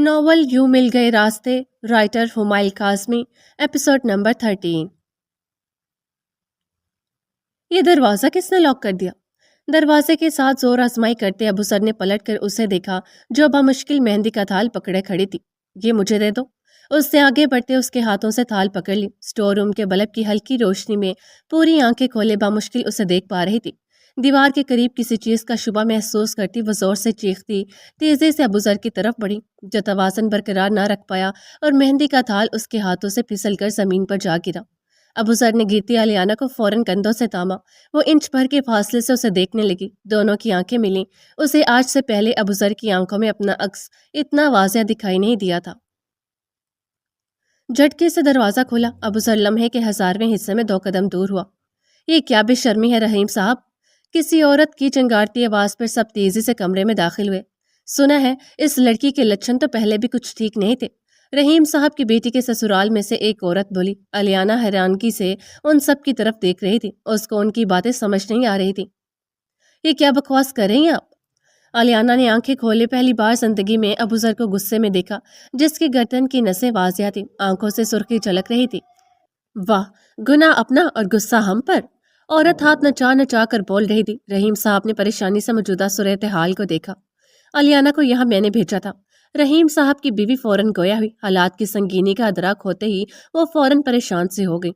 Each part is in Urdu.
ناول یوں مل گئے راستے، رائٹر ہمایل کاظمی، ایپیسوڈ نمبر 13۔ یہ دروازہ کس نے لاک کر دیا؟ دروازے کے ساتھ زور آزمائی کرتے ابو سر نے پلٹ کر اسے دیکھا جو بامشکل مہندی کا تھال پکڑے کھڑی تھی۔ یہ مجھے دے دو۔ اس نے آگے بڑھتے اس کے ہاتھوں سے تھال پکڑ لی۔ اسٹور روم کے بلب کی ہلکی روشنی میں پوری آنکھیں کھولے بامشکل اسے دیکھ پا رہی تھی۔ دیوار کے قریب کسی چیز کا شبہ محسوس کرتی وہ زور سے چیختی تیزی سے ابو ذر کی طرف بڑھی، جو توازن برقرار نہ رکھ پایا اور مہندی کا تھال اس کے ہاتھوں سے پھسل کر زمین پر جا گرا۔ ابو ذر نے گرتی الیانا کو فوراً کندھوں سے تاما۔ وہ انچ بھر کے فاصلے سے اسے دیکھنے لگی۔ دونوں کی آنکھیں ملیں۔ اسے آج سے پہلے ابو ذر کی آنکھوں میں اپنا عکس اتنا واضح دکھائی نہیں دیا تھا۔ جھٹکے سے دروازہ کھولا۔ ابو ذر لمحے کے 1000ویں حصے میں 2 قدم دور ہوا۔ یہ کیا بے شرمی ہے رحیم صاحب؟ کسی عورت کی چنگارتی آواز پر سب تیزی سے کمرے میں داخل ہوئے۔ سنا ہے اس لڑکی کے لچھن تو پہلے بھی کچھ ٹھیک نہیں تھے۔ رحیم صاحب کی بیٹی کے سسرال میں سے ایک عورت بولی۔ الیانا حیرانگی سے ان سب کی طرف دیکھ رہی تھی۔ اس کو ان کی باتیں سمجھ نہیں آ رہی تھی۔ یہ کیا بکواس کر رہی ہیں آپ؟ الیانا نے آنکھیں کھولے پہلی بار زندگی میں ابو ذر کو غصے میں دیکھا، جس کی گردن کی نسیں واضح تھی، آنکھوں سے سرخی جھلک رہی تھی۔ واہ، گناہ اپنا اور غصہ ہم پر۔ عورت ہاتھ نچا نچا کر بول رہی تھی۔ رحیم صاحب نے پریشانی سے موجودہ صورتحال کو دیکھا۔ الیانا کو یہاں میں نے بھیجا تھا۔ رحیم صاحب کی بیوی فوراً گویا ہوئی۔ حالات کی سنگینی کا ادراک ہوتے ہی وہ فوراً پریشان سے ہو گئی۔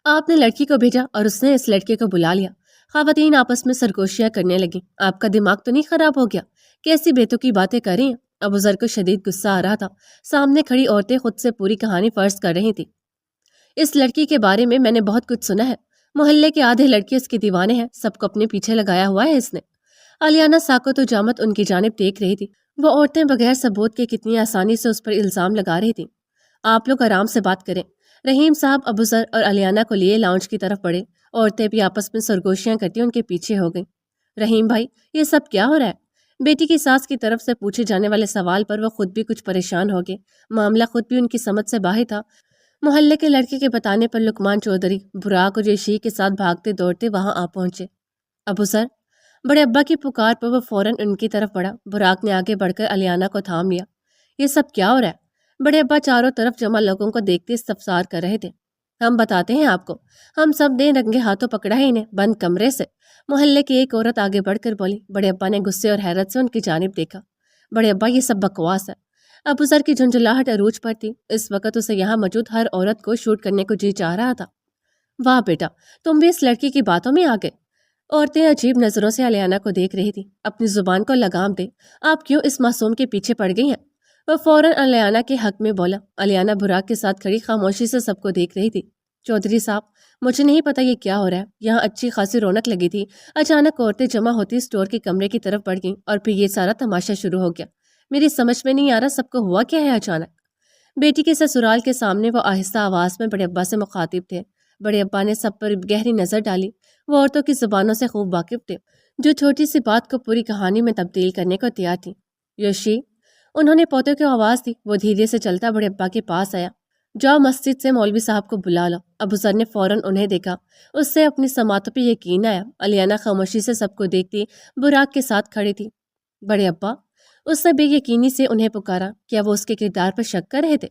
آپ نے لڑکی کو بھیجا اور اس نے اس لڑکے کو بلا لیا۔ خواتین آپس میں سرگوشیاں کرنے لگیں۔ آپ کا دماغ تو نہیں خراب ہو گیا؟ کیسی بیتوکی باتیں کر رہی ہیں؟ ابو ذر کو شدید غصہ آ رہا تھا۔ سامنے کھڑی عورتیں خود سے پوری کہانی فرض کر رہی تھیں۔ اس لڑکی کے بارے میں نے بہت کچھ سنا ہے۔ محلے کے آدھے لڑکے اس کے دیوانے ہیں۔ سب کو اپنے پیچھے لگایا ہوا ہے اس نے۔ الیانا ساکت و جامت ان کی جانب دیکھ رہی تھی۔ وہ عورتیں بغیر ثبوت کے کتنی آسانی سے اس پر الزام لگا رہی تھیں۔ آپ لوگ آرام سے بات کریں۔ رحیم صاحب ابو ذر اور الیانا کو لیے لاؤنج کی طرف بڑھے۔ عورتیں بھی آپس میں سرگوشیاں کرتی ان کے پیچھے ہو گئیں۔ رحیم بھائی، یہ سب کیا ہو رہا ہے؟ بیٹی کی ساس کی طرف سے پوچھے جانے والے سوال پر وہ خود بھی کچھ پریشان ہو گئے۔ معاملہ خود بھی ان کی سمجھ سے باہر تھا۔ محلے کے لڑکے کے بتانے پر لقمان چودھری براق اور یشی کے ساتھ بھاگتے دوڑتے وہاں آ پہنچے۔ ابو ذر، بڑے ابا کی پکار پر وہ فوراً ان کی طرف بڑھا۔ براق نے آگے بڑھ کر الیانا کو تھام لیا۔ یہ سب کیا ہو رہا ہے؟ بڑے ابا چاروں طرف جمع لوگوں کو دیکھتے استفسار کر رہے تھے۔ ہم بتاتے ہیں آپ کو۔ ہم سب نے رنگے ہاتھوں پکڑا ہے انہیں بند کمرے سے۔ محلے کی ایک عورت آگے بڑھ کر بولی۔ بڑے ابا نے غصے اور حیرت سے ان کی جانب دیکھا۔ بڑے ابا، یہ سب بکواس ہے۔ ابو ذر کی جھنجھلاہٹ عروج پر تھی۔ اس وقت اسے یہاں موجود ہر عورت کو شوٹ کرنے کو جی چاہ رہا تھا۔ واہ بیٹا، تم بھی اس لڑکی کی باتوں میں آ گئے۔ عورتیں عجیب نظروں سے الیانا کو دیکھ رہی تھی۔ اپنی زبان کو لگام دے، آپ کیوں اس معصوم کے پیچھے پڑ گئی ہیں؟ وہ فوراً الیانا کے حق میں بولا۔ الیانا براق کے ساتھ کھڑی خاموشی سے سب کو دیکھ رہی تھی۔ چودھری صاحب، مجھے نہیں پتا یہ کیا ہو رہا ہے۔ یہاں اچھی خاصی رونق لگی تھی، اچانک عورتیں جمع ہوتی اسٹور کے کمرے کی طرف بڑھ گئیں اور پھر یہ سارا تماشا شروع ہو گیا۔ میری سمجھ میں نہیں آ رہا سب کو ہوا کیا ہے اچانک۔ بیٹی کے سسرال کے سامنے وہ آہستہ آواز میں بڑے ابا سے مخاطب تھے۔ بڑے ابا نے سب پر گہری نظر ڈالی۔ وہ عورتوں کی زبانوں سے خوب واقف تھے، جو چھوٹی سی بات کو پوری کہانی میں تبدیل کرنے کو تیار تھی۔ یوشی، انہوں نے پوتوں کو آواز دی۔ وہ دھیرے سے چلتا بڑے ابا کے پاس آیا۔ جاؤ مسجد سے مولوی صاحب کو بلا لو۔ ابو ذر نے فوراً انہیں دیکھا۔ اس سے اپنی سماعتوں پہ یقین آیا۔ الیانا خاموشی سے سب کو دیکھتی براق کے ساتھ کھڑی تھی۔ بڑے ابا، اس نے بے یقینی سے انہیں پکارا۔ کیا وہ اس کے کردار پر شک کر رہے تھے؟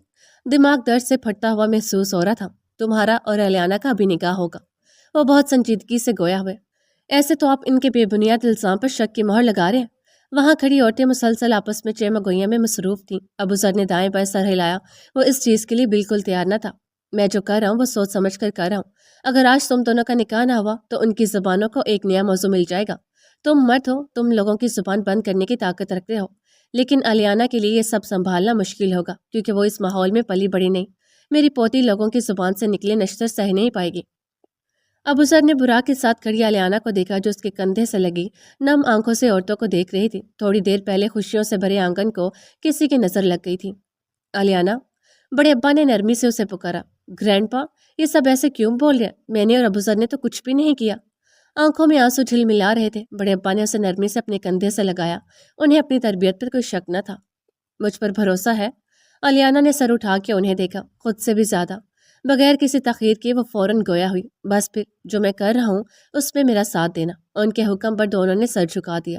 دماغ درد سے پھٹتا ہوا محسوس ہو رہا تھا۔ تمہارا اور الیانا کا بھی نکاح ہوگا۔ وہ بہت سنجیدگی سے گویا ہوئے۔ ایسے تو آپ ان کے بے بنیاد الزام پر شک کی مہر لگا رہے ہیں۔ وہاں کھڑی عورتیں مسلسل آپس میں چیمہ گوئیاں میں مصروف تھیں۔ ابو ذر نے دائیں بائیں سر ہلایا۔ وہ اس چیز کے لیے بالکل تیار نہ تھا۔ میں جو کر رہا ہوں وہ سوچ سمجھ کر رہا ہوں۔ اگر آج تم دونوں کا نکاح نہ ہوا تو ان کی زبانوں کو ایک نیا موضوع مل جائے گا۔ تم مرد ہو، تم لوگوں کی زبان بند کرنے کی طاقت رکھتے ہو، لیکن الیانا کے لیے یہ سب سنبھالنا مشکل ہوگا، کیونکہ وہ اس ماحول میں پلی بڑی نہیں۔ میری پوتی لوگوں کی زبان سے نکلے نشتر سہ نہیں پائے گی۔ ابو ذر نے براق کے ساتھ کھڑی الیانا کو دیکھا، جو اس کے کندھے سے لگی نم آنکھوں سے عورتوں کو دیکھ رہی تھی۔ تھوڑی دیر پہلے خوشیوں سے بھرے آنگن کو کسی کی نظر لگ گئی تھی۔ الیانا، بڑے ابا نے نرمی سے اسے پکارا۔ گرینڈ پا، یہ سب ایسے کیوں بول رہے ہیں؟ میں نے اور ابو ذر نے تو کچھ بھی نہیں کیا۔ آنکھوں میں آنسو جھلملا رہے تھے۔ بڑے ابا نے اسے نرمی سے اپنے کندھے سے لگایا۔ انہیں اپنی تربیت پر کوئی شک نہ تھا۔ مجھ پر بھروسہ ہے؟ الیانا نے سر اٹھا کے انہیں دیکھا، خود سے بھی زیادہ۔ بغیر کسی تاخیر کے وہ فوراً گویا ہوئی۔ بس پھر جو میں کر رہا ہوں اس میں میرا ساتھ دینا۔ ان کے حکم پر دونوں نے سر جھکا دیا۔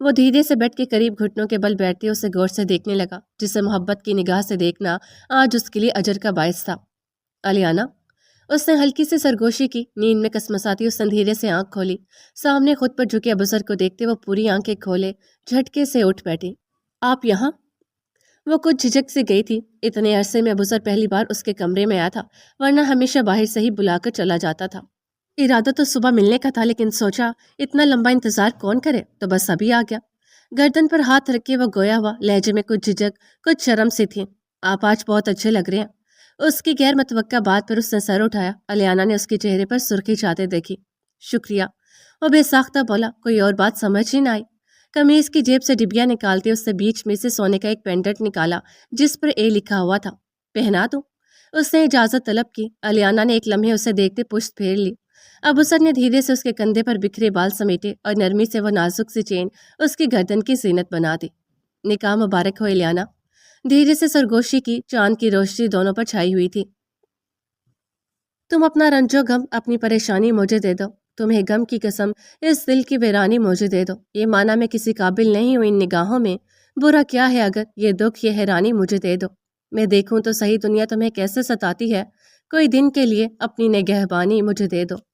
وہ دھیرے سے بیٹھ کے قریب گھٹنوں کے بل بیٹھتے اسے غور سے دیکھنے لگا، جسے محبت کی نگاہ سے دیکھنا آج اس کے لیے اجر کا باعث تھا۔ الیانا، اس نے ہلکی سی سرگوشی کی۔ نیند میں کسمساتی اس نے دھیرے سے آنکھ کھولی۔ سامنے خود پر جھکے ابوذر کو دیکھتے وہ پوری آنکھیں کھولے جھٹکے سے اٹھ بیٹھی۔ آپ یہاں؟ وہ کچھ جھجک سے گئی تھی۔ اتنے عرصے میں ابوذر پہلی بار اس کے کمرے میں آیا تھا، ورنہ ہمیشہ باہر سے ہی بلا کر چلا جاتا تھا۔ ارادہ تو صبح ملنے کا تھا، لیکن سوچا اتنا لمبا انتظار کون کرے، تو بس ابھی آ گیا۔ گردن پر ہاتھ رکھ کے وہ گویا ہوا لہجے میں کچھ جھجک، کچھ شرم سی تھی۔ آپ آج بہت اچھے لگ رہے ہیں۔ اس کی غیر متوقع بات پر اس نے سر اٹھایا۔ الیانا نے اس کے چہرے پر سرخی چھاتے دیکھی۔ شکریہ، وہ بے ساختہ بولا۔ کوئی اور بات سمجھ ہی نہ آئی۔ قمیض کی جیب سے ڈبیا نکالتے اس نے بیچ میں سے سونے کا ایک پینڈنٹ نکالا جس پر اے لکھا ہوا تھا۔ پہنا دوں؟ اس نے اجازت طلب کی۔ الیانا نے ایک لمحے اسے دیکھتے پشت پھیر لی۔ ابوذر نے دھیرے سے اس کے کندھے پر بکھرے بال سمیٹے اور نرمی سے وہ نازک سی چین اس کی گردن کی زینت بنا دی۔ نکاح مبارک ہو الیانا۔ دھیرے سے سرگوشی کی۔ چاند کی روشنی دونوں پر چھائی ہوئی تھی۔ تم اپنا رنج و غم، اپنی پریشانی مجھے دے دو۔ تمہیں غم کی قسم، اس دل کی ویرانی مجھے دے دو۔ یہ مانا میں کسی قابل نہیں ہوں ان نگاہوں میں۔ برا کیا ہے اگر یہ دکھ، یہ حیرانی مجھے دے دو۔ میں دیکھوں تو صحیح دنیا تمہیں کیسے ستاتی ہے۔ کوئی دن کے لیے اپنی نگہبانی مجھے دے دو۔